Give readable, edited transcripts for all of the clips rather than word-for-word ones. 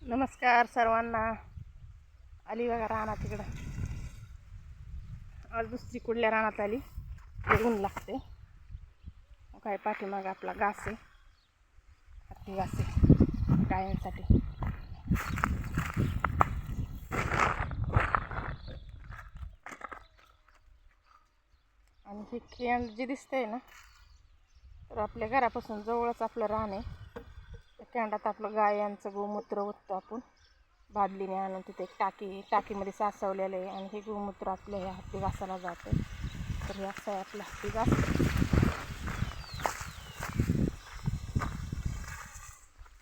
नमस्कार सर्वांना. आली बघा रानात तिकडं. आज दुसरी कुठल्या रानात आली. ऊन लागते काय पाठीमाग आपला घास आहे. हत्ती घास आहे गायांसाठी. आणि ही केंड जी दिसते ना, तर आपल्या घरापासून जवळच आपलं रान आहे. त्या केंडात आपलं गायांचं गोमूत्र ओततो आपण बादलीने आणून. तिथे एक टाकीमध्ये साचवलेलं आहे आणि हे गोमूत्र आपल्या ह्या हत्ती घासाला जातं. तर हे असं आहे आपलं हत्ती घास.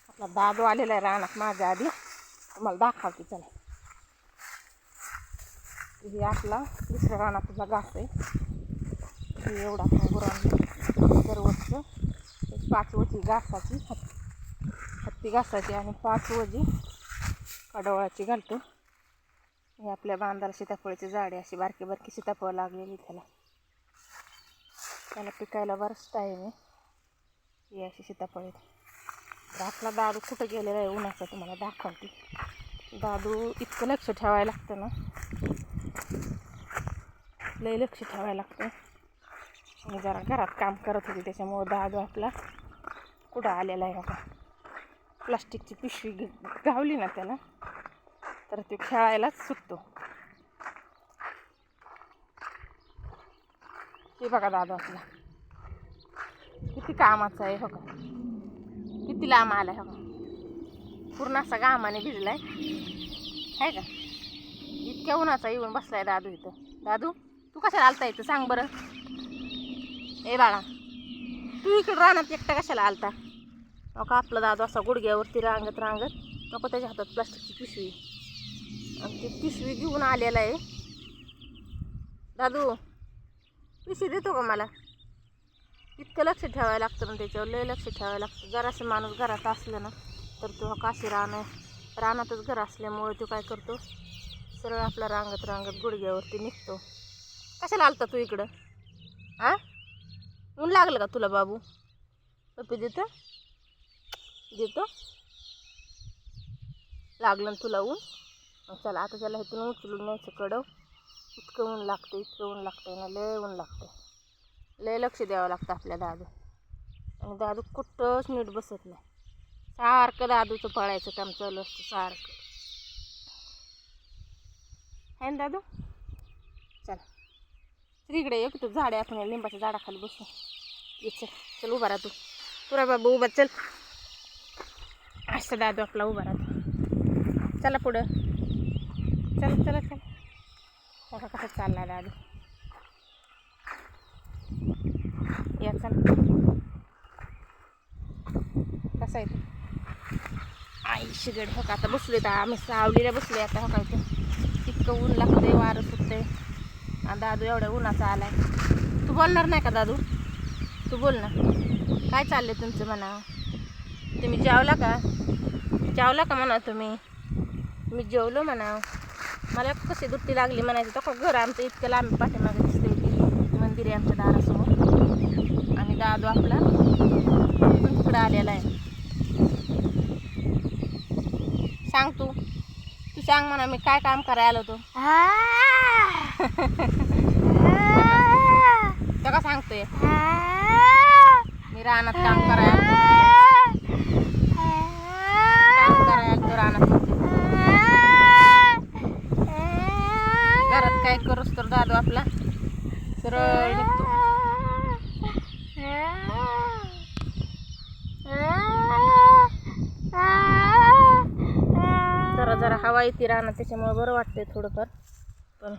आपला दादू आलेला आहे रानात माझ्या आधी. तुम्हाला दाखवते चला. हे आपला दुसऱ्या रानातला घास आहे. हे एवढा गुरांना दररोजचं 5 वजी घासाची हत्ती घासाची आणि 5 वजी कडवळाची घालतो. हे आपल्या बांधाला सीताफळाची झाडे अशी बारकी बारकी सीताफळ लागलेली. त्याला पिकायला बरंच टाईम आहे. ही अशी सीताफळ आहेत. तर आपला दादू कुठं गेलेला आहे उन्हाचा तुम्हाला दाखवते. दादू इतकं लक्ष ठेवायला लागतं ना, लय लक्ष ठेवायला लागतं. मी जरा घरात काम करत होते त्याच्यामुळं दादू आपला कुठं आलेला आहे बघा. प्लास्टिकची पिशवी गावली ना त्याला, तर ते खेळायलाच सुटतो. हे बघा दादू आपला किती कामाचा आहे. हो का, किती लांब आला आहे. हो का, पूर्ण असा घामाने भिजलाय आहे का. इतक्या उन्हाचा येऊन बसलाय दादू इथं. दादू तू कशाला आलता इथं सांग बरं. ए बाळा, तू इकडं रानात एकटा कशाला आलता. का आपला दादू असा गुडघ्यावरती रांगत नको त्याच्या हातात प्लास्टिकची पिशवी आणि ती पिशवी घेऊन आलेला आहे. दादू पिशवी देतो का मला. इतकं लक्ष ठेवायला लागतं ना त्याच्यावर, लय लक्ष ठेवायला लागतं. जरासं माणूस घरात असलं ना, तर तो काशी रानातच घर असल्यामुळे तो काय करतो, सरळ आपला रांगत गुडघ्यावरती निघतो. कशाला आलता तू इकडं. ऊन लागलं का तुला बाबू. पप्पी देतो लागलं ना तुला ऊन. चला आता त्याला इथून उचलून न्यायचं कडव. इतकं ऊन लागतं ना, लय ऊन लागतं. लय लक्ष द्यावं लागतं आपल्या दादू. आणि दादू कुठंच नीट बसत नाही. सारखं दादूचं पळायचं काम चालू असतं सारखं. आहे ना दादू. चला इकडे एक तू झाड आहे, आपण लिंबाच्या झाडाखाली बसू. ये चल उभा राहा तू. पुरा बाबू उभा चल. असं दादू आपला उभा राहतो. चला पुढं. चला बघा कसं चालला दादू. या चल. कसा आहे तू. आई शिगड. हो का आता बसले तर आम्ही सावलीला बसले आता. हो का इथं इतकं ऊन लागतंय, वारं सुटतंय आणि दादू एवढ्या उन्हाचा आलाय. तू बोलणार नाही का दादू. तू बोल ना, काय चाललंय तुमचं म्हणा. तुम्ही जेवला का म्हणा तुम्ही. मी जेवलो म्हणा. मला कशी दुट्टी लागली म्हणायचं. तो घर आमचं इतकं लांब पाठीमागे दिसते. ती मंदिर आहे आमच्या दारासमोर आणि दादू आपला तिकडं आलेला आहे. सांग तू सांग म्हणा, मी काय काम करायला आलो. तो का सांगतोय मी रानात काम करायला तो रानात. घरात काय करूस तर दादू आपला सरळ निघतो. जरा हवा येते रानात त्याच्यामुळे बरं वाटतंय थोडंफार. पण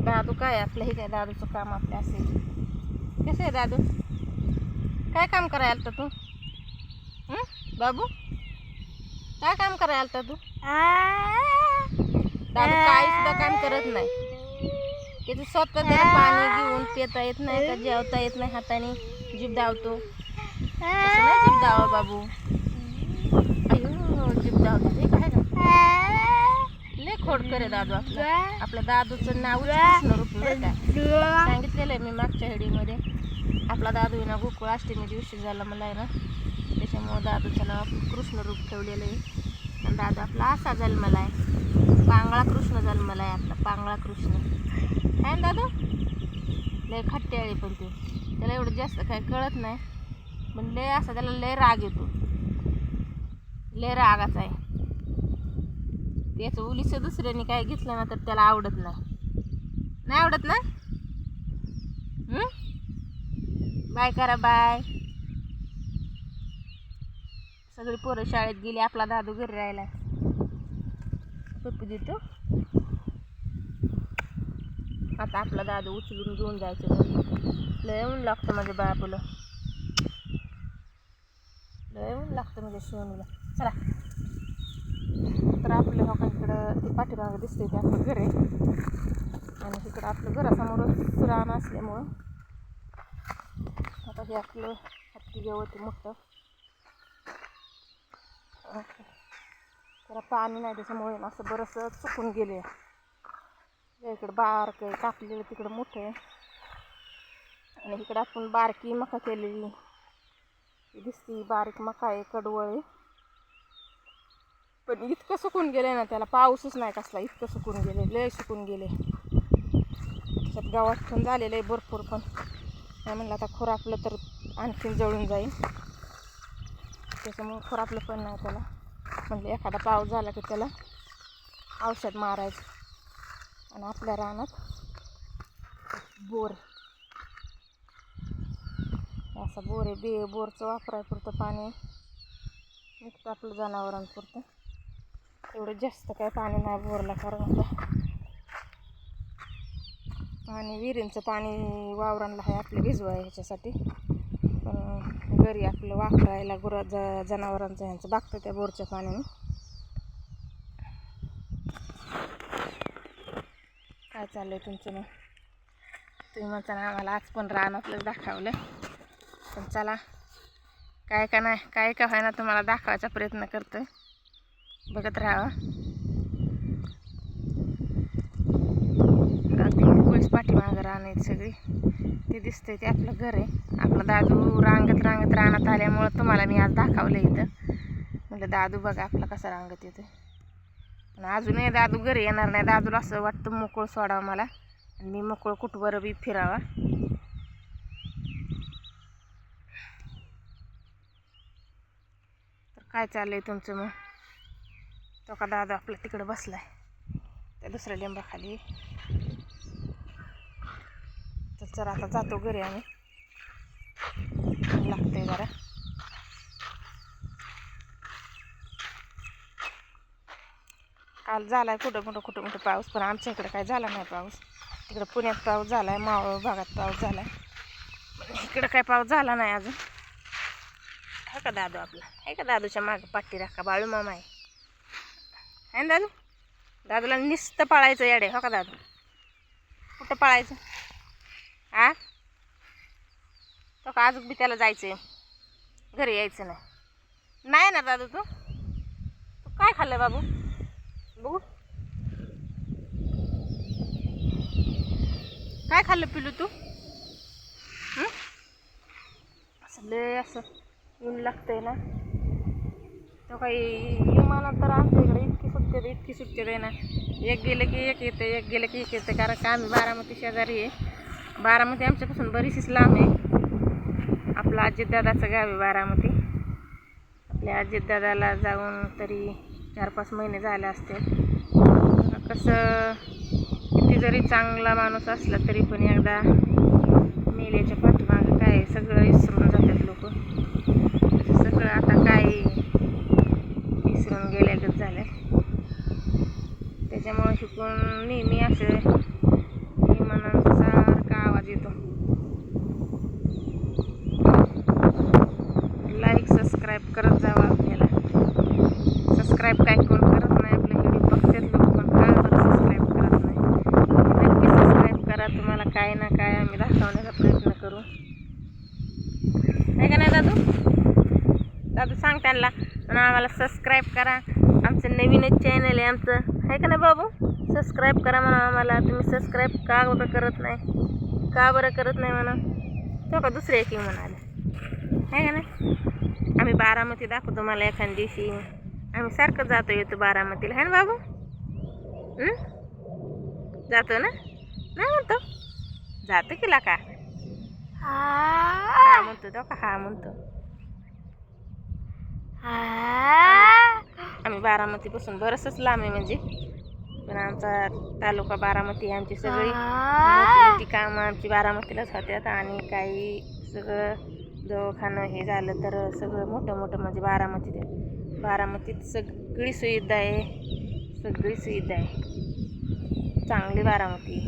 दादू काय आपलं हे काय दादूचं काम आपलं असेल. कसं आहे दादू, काय काम करायला तू. बाबू काय काम करायला तू. दादू काही सुद्धा काम करत नाही. त्याचं स्वतः त्याला पाणी घेऊन पिता येत नाही का जेवता येत नाही. हाताने जीभ दावतो. असं नाही जीभ दावा बाबू. अयो जीभ दावतो काय का. लय खोड करे दादू आपल्या दादूचं नाव कृष्णरूप सांगितलेलं आहे मी मागच्या हेडीमध्ये. आपला दादू आहे ना गोकुळ अष्टमी दिवशी झाला मला आहे ना, त्याच्यामुळं दादूचं नाव कृष्णरूप ठेवलेलं आहे. दादू आपला असा जन्मला आहे, पांगळा कृष्ण जन्मला आहे आपला, पांगळा कृष्ण आहे ना दादू. लय खट्ट्याळी पण ते, त्याला एवढं जास्त काही कळत नाही, पण लय असा त्याला लय राग येतो, लय रागाचा आहे. त्याचं उलीचं दुसऱ्याने काय घेतलं ना तर त्याला आवडत नाही आवडत ना. बाय करा, बाय. सगळी पोरं शाळेत गेली, आपला दादू घरी राहिला. पप्पू देतो आता, आपला दादू उचलून घेऊन जायचं. लय ऊन लागतं माझ्या बाळापुलं, लय ऊन लागतं माझ्या शिवणीला. चला तर आपल्या लोकांकडं ते पाठीमागं दिसतंय ते आपलं घर आहे, आणि तिकडं आपलं घरासमोरच रान असल्यामुळं आता हे आपलं हत्ती गवत मोठं. त्याला पाणी नाही त्याच्यामुळे असं बरंचसं चुकून गेले. इकडं बारक आहे कापलेलं, तिकडं मोठं आहे, आणि इकडं आपण बारकी मका केलेली दिसती. बारीक मका आहे, कडवळ आहे, पण इतकं सुकून गेले ना, त्याला पाऊसच नाही कसला, इतकं सुकून गेले, लय सुकून गेले. त्याच्यात गावात पण झालेलं आहे भरपूर, पण नाही म्हणलं आता खुरापलं तर आणखीन जळून जाईल, त्याच्यामुळं खुरापलं पण नाही त्याला. म्हणजे एखादा पाऊस झाला की त्याला औषध मारायचं. आणि आपल्या रानात बोर, असा बोर आहे, बोरचं वापरायपुरतं पाणी निघतं आपलं जनावरांपुरतं. एवढं जास्त काय पाणी नाही बोरला, कारण आता पाणी विहिरींचं पाणी वावरांना आहे आपलं भिजवाय ह्याच्यासाठी, पण घरी आपलं वापरायला जनावरांचं ह्यांचं बागतं त्या बोरच्या पाण्याने. काय चाललंय तुमचं मग? तुम्ही म्हणता ना आम्हाला आज पण रान आपलं दाखवलं, पण चला काय का नाही काय का व्हायना तुम्हाला दाखवायचा प्रयत्न करतोय, बघत राहा. अगदी पोलीस पाठीमागं रान आहेत सगळी, ते दिसतंय ते आपलं घर आहे. आपलं दादू रांगत रानात आल्यामुळं तुम्हाला मी आज दाखवलं इथं. म्हटलं दादू बघा आपला कसा रांगत येतो. पण अजूनही दादू घरी येणार नाही. दादूला असं वाटतं मोकळं सोडावं मला, आणि मी मोकळं कुठवर बी फिरावा. तर काय चाललंय तुमचं मग? तो का दादू आपला तिकडं बसलाय त्या दुसऱ्या लिंबाखाली. तर जरा आता जातो घरी, आम्ही लागतंय जरा. काल झालाय कुठं पाऊस, पण आमच्या इकडे काय झाला नाही पाऊस. तिकडं पुण्यात पाऊस झालाय, मावळ भागात पाऊस झालाय, इकडं काय पाऊस झाला नाही अजून. हा का दादू आपला, आहे का दादूच्या मागं पाठी राखा बाळू मामा आहे ना दादू. दादूला नुसतं पळायचं येडे. हो का दादू, कुठं पळायचं? तो का अजून बी त्याला जायचंय, घरी यायचं नाही ना दादू. तू काय खाल्लं बाबू? बघू काय खाल्लं पिलू तू? असं लय असं ऊन लागतंय ना. तो काही विमानात तर आमच्या इकडे इतकी सुट्टी आहे ना, एक गेलं की एक येतं, एक गेलं की एक येतं. कारण का आम्ही बारामती शेजारी आहे. बारामती आमच्यापासून बरीचशीच लांब आहे. आपलं अजितदादाचं गाव आहे बारामती. आपल्या अजितदादाला जाऊन तरी 4-5 महिने झाले असते. कसं किती जरी चांगला माणूस असला तरी पण एकदा मेल्याच्या पाठीमागं काय सगळं विसरून जातात लोक. सगळं आता काय विसरून गेल्यागत झालं. त्याच्यामुळे शिकून नेहमी असं विमानांचा सारखा आवाज येतो. लाईक सबस्क्राईब करत जावं आपल्याला. सबस्क्राईब काय कोण करत नाही, आपले व्हिडिओ बघतात लोक, पण काय बरं सबस्क्राईब करत नाही. नक्की सबस्क्राईब करा. तुम्हाला काय ना काय आम्ही दाखवण्याचा प्रयत्न करू, आहे का नाही दादू? दादू सांग त्यांना आम्हाला सबस्क्राईब करा. आमचं नवीनच चॅनल आहे आमचं, आहे का नाही बाबू? सबस्क्राईब करा म्हणा आम्हाला. तुम्ही सबस्क्राईब का बरं करत नाही म्हणा. तो का दुसरे एक म्हणाले, आहे का नाही? आम्ही बारामती दाखवतो मला एखाद्या दिवशी. आम्ही सारखं जातो येतो बारामतीला है ना बाबू? जातो ना? नाही म्हणतो जातो की का हा म्हणतो तो का हा म्हणतो. आम्ही बारामतीपासून बरंचच लांब आहे म्हणजे, पण आमचा तालुका बारामती आमची सगळी मोठी मोठी कामं आमची बारामतीलाच होत्यात. आणि काही सगळं दवाखानं हे झालं तर सगळं मोठं मोठं म्हणजे बारामतीत सगळी सुविधा आहे, सगळी सुविधा आहे, चांगली बारामती.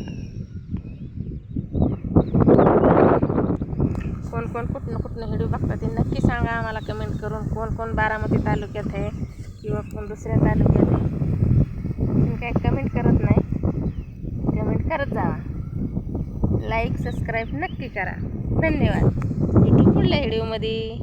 कोण कोण कुठनं व्हिडिओ बघतात ते नक्की सांगा आम्हाला कमेंट करून. कोण कोण बारामती तालुक्यात आहे किंवा कोण दुसऱ्या तालुक्यात आहे. तुम्ही काय कमेंट करत नाही, कमेंट करत जावा, लाईक सबस्क्राईब नक्की करा. धन्यवाद. भेटू पुढल्या व्हिडिओमध्ये.